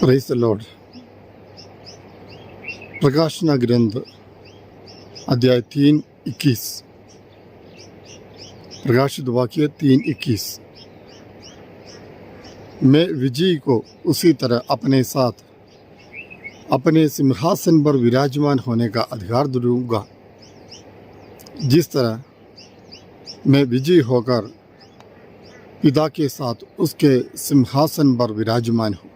Praise the Lord. प्रकाशना ग्रंथ अध्याय 3:21। प्रकाशित वाक्य 3:21। मैं विजयी को उसी तरह अपने साथ अपने सिंहासन पर विराजमान होने का अधिकार दूंगा, जिस तरह मैं विजयी होकर पिता के साथ उसके सिंहासन पर विराजमान हूँ।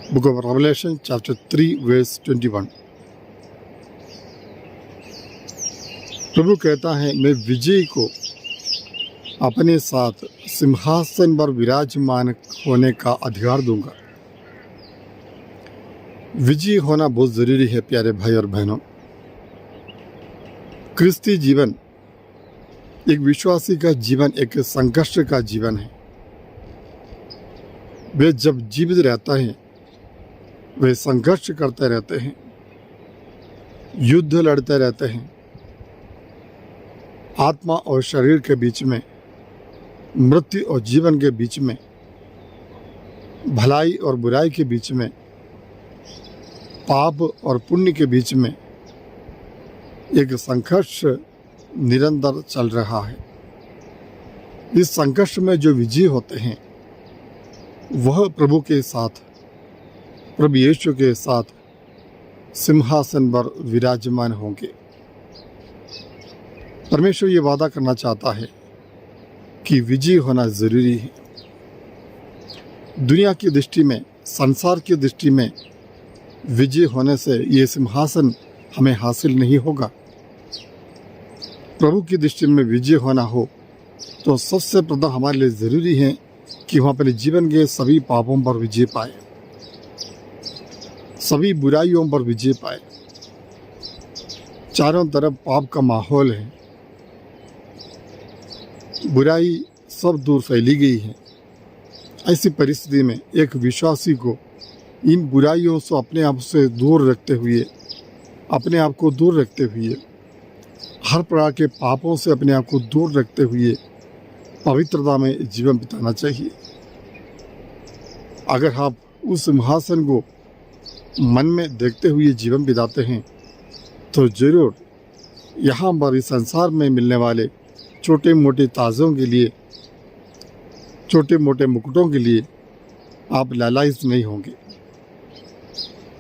Book of Revelation chapter 3 verse 21। प्रभु कहता है, मैं विजयी को अपने साथ सिंहासन पर विराजमान होने का अधिकार दूंगा। विजयी होना बहुत जरूरी है प्यारे भाई और बहनों। क्रिस्ती जीवन, एक विश्वासी का जीवन एक संघर्ष का जीवन है। वे जब जीवित रहता है वे संघर्ष करते रहते हैं, युद्ध लड़ते रहते हैं। आत्मा और शरीर के बीच में, मृत्यु और जीवन के बीच में, भलाई और बुराई के बीच में, पाप और पुण्य के बीच में एक संघर्ष निरंतर चल रहा है। इस संघर्ष में जो विजयी होते हैं वह प्रभु के साथ, प्रभु यीशु के साथ सिंहासन पर विराजमान होंगे। परमेश्वर ये वादा करना चाहता है कि विजयी होना जरूरी है। दुनिया की दृष्टि में, संसार की दृष्टि में विजयी होने से ये सिंहासन हमें हासिल नहीं होगा। प्रभु की दृष्टि में विजय होना हो तो सबसे प्रथम हमारे लिए जरूरी है कि हम अपने जीवन के सभी पापों पर विजय पाए, सभी बुराइयों पर विजय पाए। चारों तरफ पाप का माहौल है, बुराई सब दूर फैली गई है। ऐसी परिस्थिति में एक विश्वासी को इन बुराइयों से अपने आप से दूर रखते हुए, अपने आप को दूर रखते हुए, हर प्रकार के पापों से अपने आप को दूर रखते हुए पवित्रता में जीवन बिताना चाहिए। अगर आप उस सिंहासन को मन में देखते हुए जीवन बिताते हैं तो जरूर यहाँ पर इस संसार में मिलने वाले छोटे मोटे ताजों के लिए, छोटे मोटे मुकुटों के लिए आप लालायित नहीं होंगे।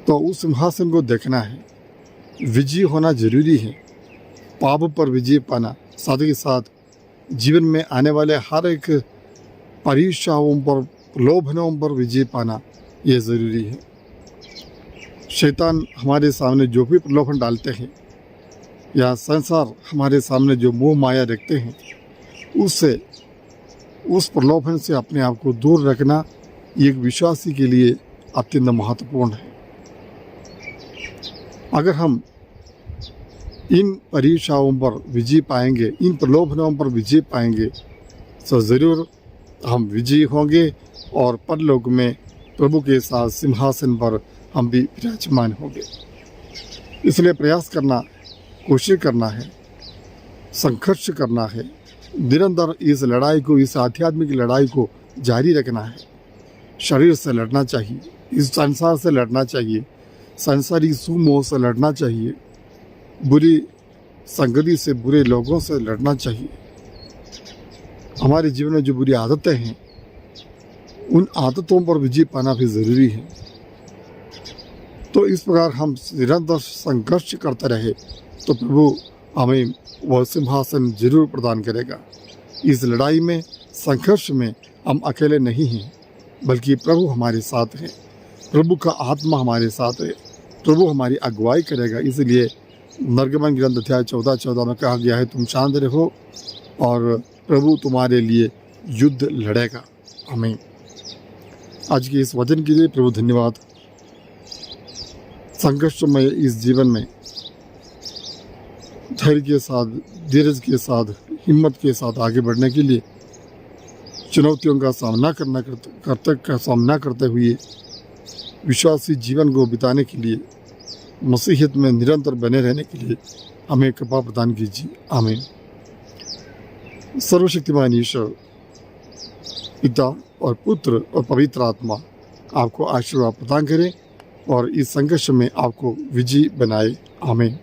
तो उस सिंहासन को देखना है, विजयी होना जरूरी है। पाप पर विजय पाना, साथ ही साथ जीवन में आने वाले हर एक परीक्षाओं पर, प्रलोभनों पर विजय पाना ये ज़रूरी है। शैतान हमारे सामने जो भी प्रलोभन डालते हैं या संसार हमारे सामने जो मोह माया रखते हैं, उससे, उस प्रलोभन से अपने आप को दूर रखना एक विश्वासी के लिए अत्यंत महत्वपूर्ण है। अगर हम इन परीक्षाओं पर विजय पाएंगे, इन प्रलोभनों पर विजय पाएंगे तो ज़रूर हम विजयी होंगे और परलोक में प्रभु के साथ सिंहासन पर हम भी विराजमान होंगे। इसलिए प्रयास करना, कोशिश करना है, संघर्ष करना है, निरंतर इस लड़ाई को, इस आध्यात्मिक लड़ाई को जारी रखना है। शरीर से लड़ना चाहिए, इस संसार से लड़ना चाहिए, संसारी सुमोह से लड़ना चाहिए, बुरी संगति से, बुरे लोगों से लड़ना चाहिए। हमारे जीवन में जो बुरी आदतें हैं उन आदतों पर विजय पाना भी ज़रूरी है। तो इस प्रकार हम निरंतर संघर्ष करते रहे तो प्रभु हमें वह सिंहासन जरूर प्रदान करेगा। इस लड़ाई में, संघर्ष में हम अकेले नहीं हैं, बल्कि प्रभु हमारे साथ है, प्रभु का आत्मा हमारे साथ है, प्रभु हमारी अगुवाई करेगा। इसलिए निर्गमन ग्रंथ अध्याय 14 में कहा गया है, तुम शांत रहो और प्रभु तुम्हारे लिए युद्ध लड़ेगा। आमीन। आज के इस वचन के लिए प्रभु धन्यवाद। संघर्ष में इस जीवन में धैर्य के साथ, धीरज के साथ, हिम्मत के साथ आगे बढ़ने के लिए, चुनौतियों का सामना करते हुए विश्वासी जीवन को बिताने के लिए, मसीहियत में निरंतर बने रहने के लिए हमें कृपा प्रदान कीजिए। आमीन। सर्वशक्तिमान ईश्वर, पिता और पुत्र और पवित्र आत्मा आपको आशीर्वाद प्रदान करें और इस संघर्ष में आपको विजयी बनाए। आमीन।